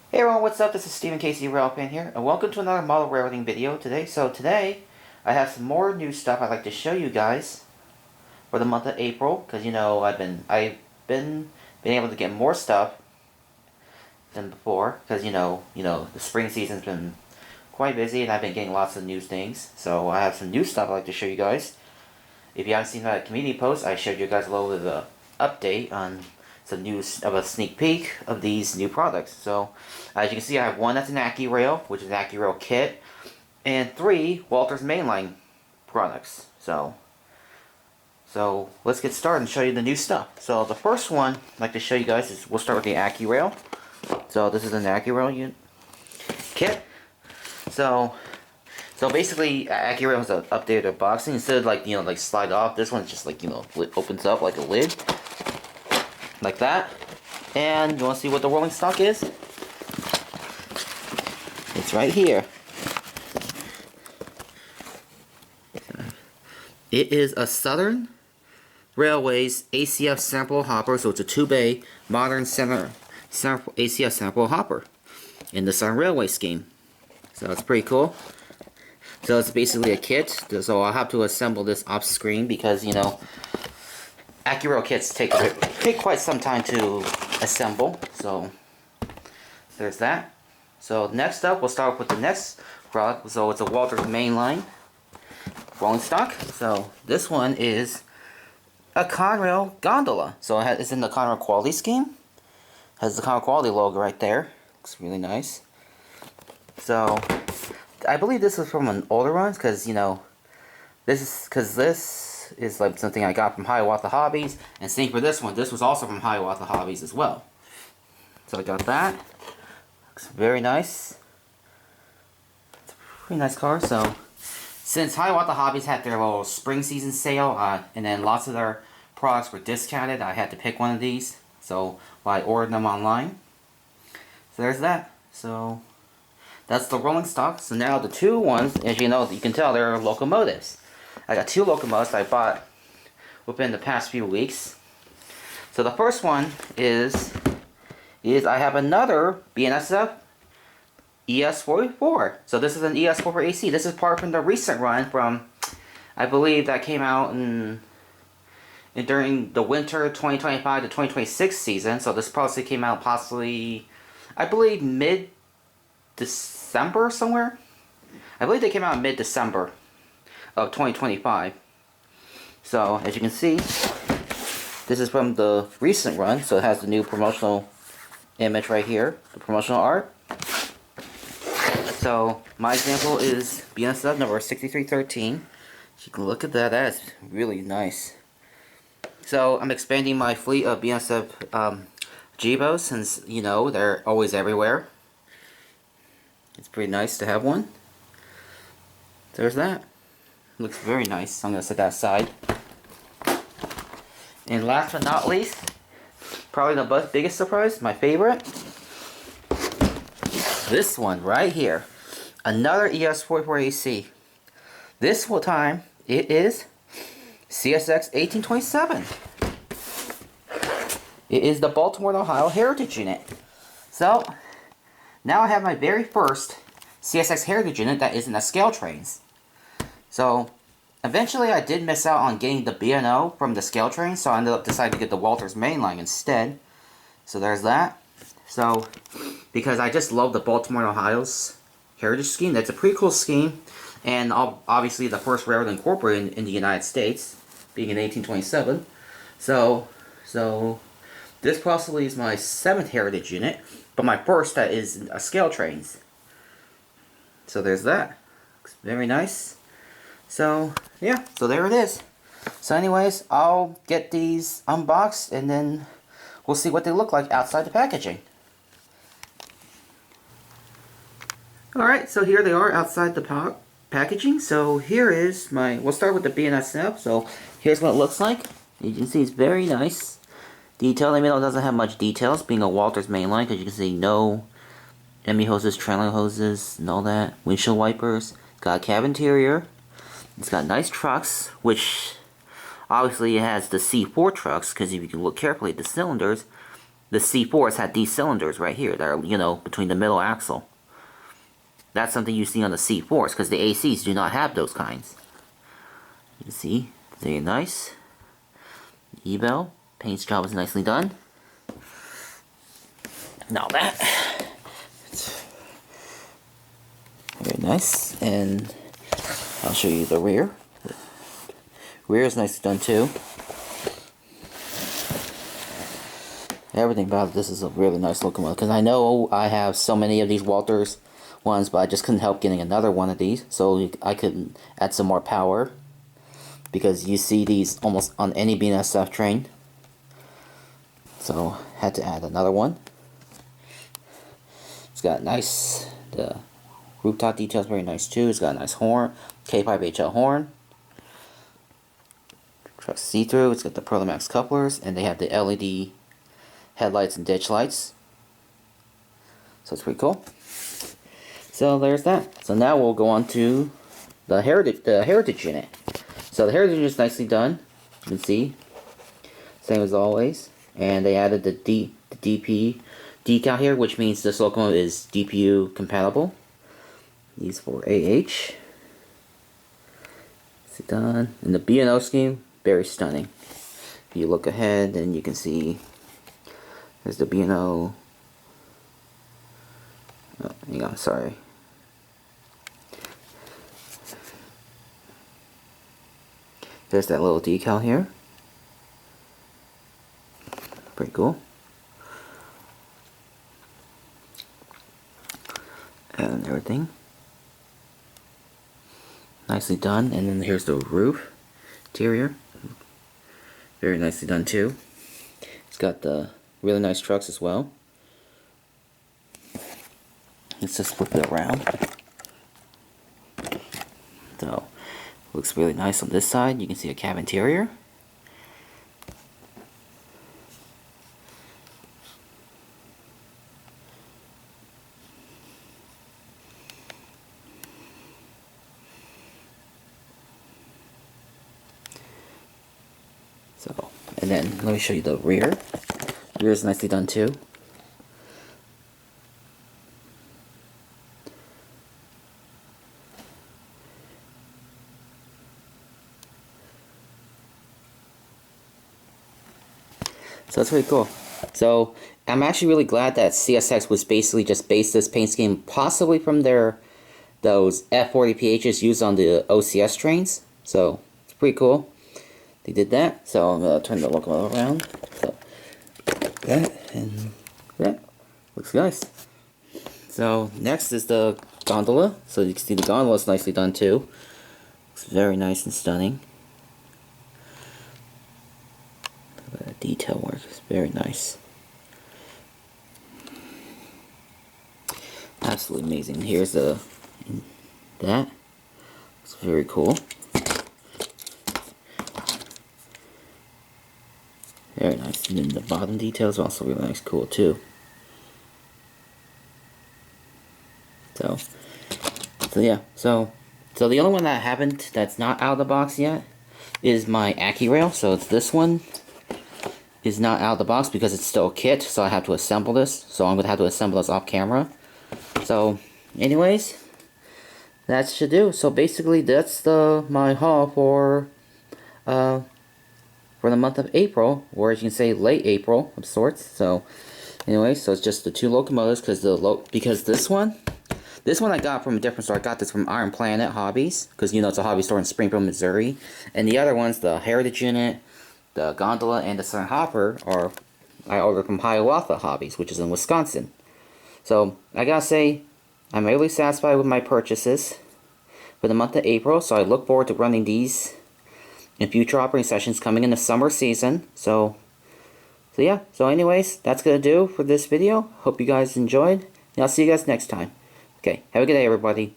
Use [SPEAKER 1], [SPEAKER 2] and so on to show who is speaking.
[SPEAKER 1] Hey everyone, what's up? This is Stephen Casey Railpan here, and welcome to another model railroading video today. So today, I have some more new stuff I'd like to show you guys for the month of April, because I've been able to get more stuff than before, because the spring season's been quite busy, and I've been getting lots of new things. So I have some new stuff I'd like to show you guys. If you haven't seen my community post, I showed you guys a little bit of an update on some news of a sneak peek of these new products. So, as you can see, I have one that's an AccuRail, which is an AccuRail kit, and three Walters mainline products. So let's get started and show you the new stuff. So the first one I'd like to show you guys is, we'll start with the AccuRail. So this is an AccuRail kit. So basically, AccuRail has updated their boxing. Instead of like slide off, this one just opens up like a lid, like that. And you want to see what the rolling stock is? It's right here. It is a Southern Railways ACF sample hopper, so it's a 2-bay modern center ACF sample hopper in the Southern Railway scheme. So it's pretty cool. So it's basically a kit. So I'll have to assemble this off screen because AccuRail kits take quite some time to assemble. So there's that. So next up, we'll start with the next product. So it's a Walters mainline rolling stock. So this one is a Conrail gondola. So it's in the Conrail quality scheme. Has the Conrail quality logo right there. Looks really nice. So I believe this is from an older one, because this is like something I got from Hiawatha Hobbies, and same for this one. This was also from Hiawatha Hobbies as well. So I got that. Looks very nice. It's a pretty nice car. So since Hiawatha Hobbies had their little spring season sale, and then lots of their products were discounted, I had to pick one of these. So I ordered them online. So there's that. So that's the rolling stock. So now the two ones, as you know, you can tell they're locomotives. I got two locomotives I bought within the past few weeks. So the first one is I have another BNSF ES44. So this is an ES44 AC. This is part from the recent run from, I believe that came out during the winter 2025 to 2026 season. So this policy came out possibly, I believe, mid-December somewhere. I believe they came out in mid-December of 2025. So as you can see, this is from the recent run. So it has the new promotional image right here, the promotional art. So my example is BNSF number 6313. You can look at that. That is really nice. So I'm expanding my fleet of BNSF Jeebos, since they're always everywhere. It's pretty nice to have one. There's that. Looks very nice. I'm going to set that aside. And last but not least, probably the biggest surprise, my favorite. This one right here. Another ES44 AC. This time, it is CSX 1827. It is the Baltimore, Ohio Heritage Unit. So, now I have my very first CSX Heritage Unit that isn't a scale trains. So, eventually I did miss out on getting the B&O from the scale train, so I ended up deciding to get the Walters mainline instead. So there's that. So, because I just love the Baltimore, Ohio's Heritage Scheme. That's a pretty cool scheme. And obviously the first railroad incorporated in the United States, being in 1827. So this possibly is my 7th Heritage Unit, but my first that is a scale trains. So there's that. Looks very nice. So yeah, so there it is. So anyways, I'll get these unboxed and then we'll see what they look like outside the packaging. Alright, so here they are outside the packaging. So here is we'll start with the BNSF. So here's what it looks like. You can see it's very nice. Detail, even though it doesn't have much details, being a Walters mainline, because you can see no ME hoses, trailing hoses, and all that. Windshield wipers. It's got a cab interior. It's got nice trucks, which obviously it has the C4 trucks, because if you can look carefully at the cylinders, the C4s had these cylinders right here that are, you know, between the middle axle. That's something you see on the C4s, because the ACs do not have those kinds. You can see, very nice. E-bell, paint's job is nicely done. Now that, very nice, and I'll show you the rear. The rear is nicely done too. Everything about this is a really nice locomotive, because I know I have so many of these Walters ones, but I just couldn't help getting another one of these, so I could add some more power, because you see these almost on any BNSF train. So had to add another one. It's got nice, the rooftop detail is very nice too. It's got a nice horn, K5HL horn. Truck's see-through. It's got the Perlamax couplers, and they have the LED headlights and ditch lights. So it's pretty cool. So there's that. So now we'll go on to the heritage unit. So the heritage is nicely done. You can see, same as always. And they added the DP decal here, which means this locomotive is DPU compatible. These for AH. See done. And the B&O scheme, very stunning. If you look ahead, then you can see there's the B&O. Oh, hang on, sorry. There's that little decal here. Pretty cool. And everything. Nicely done. And then here's the roof. Interior. Very nicely done too. It's got the really nice trucks as well. Let's just flip it around. So, looks really nice on this side. You can see a cab interior. So, and then let me show you the rear. The rear is nicely done too. So that's pretty cool. So I'm actually really glad that CSX was basically just based this paint scheme possibly from those F40PHs used on the OCS trains. So it's pretty cool. They did that. So I'm gonna turn the locomotive around. So that and that looks nice. So next is the gondola. So you can see the gondola is nicely done too. Looks very nice and stunning. The detail work is very nice. Absolutely amazing. Here's that. It's very cool. Very nice. And then the bottom details are also really nice, cool too. So yeah. So the only one that I haven't, that's not out of the box yet, is my AccuRail. So it's this one. Is not out of the box because it's still a kit, so I have to assemble this. So I'm gonna have to assemble this off camera. So, anyways, that should do. So basically, that's my haul for the month of April, or as you can say, late April of sorts. So, anyways, so it's just the two locomotives because this one I got from a different store. I got this from Iron Planet Hobbies because you know it's a hobby store in Springfield, Missouri, and the other one's the Heritage Unit. The gondola and the Sun Hopper I ordered from Hiawatha Hobbies, which is in Wisconsin. So I gotta say, I'm really satisfied with my purchases for the month of April. So I look forward to running these in future operating sessions coming in the summer season. So yeah. So anyways, that's gonna do for this video. Hope you guys enjoyed, and I'll see you guys next time. Okay, have a good day, everybody.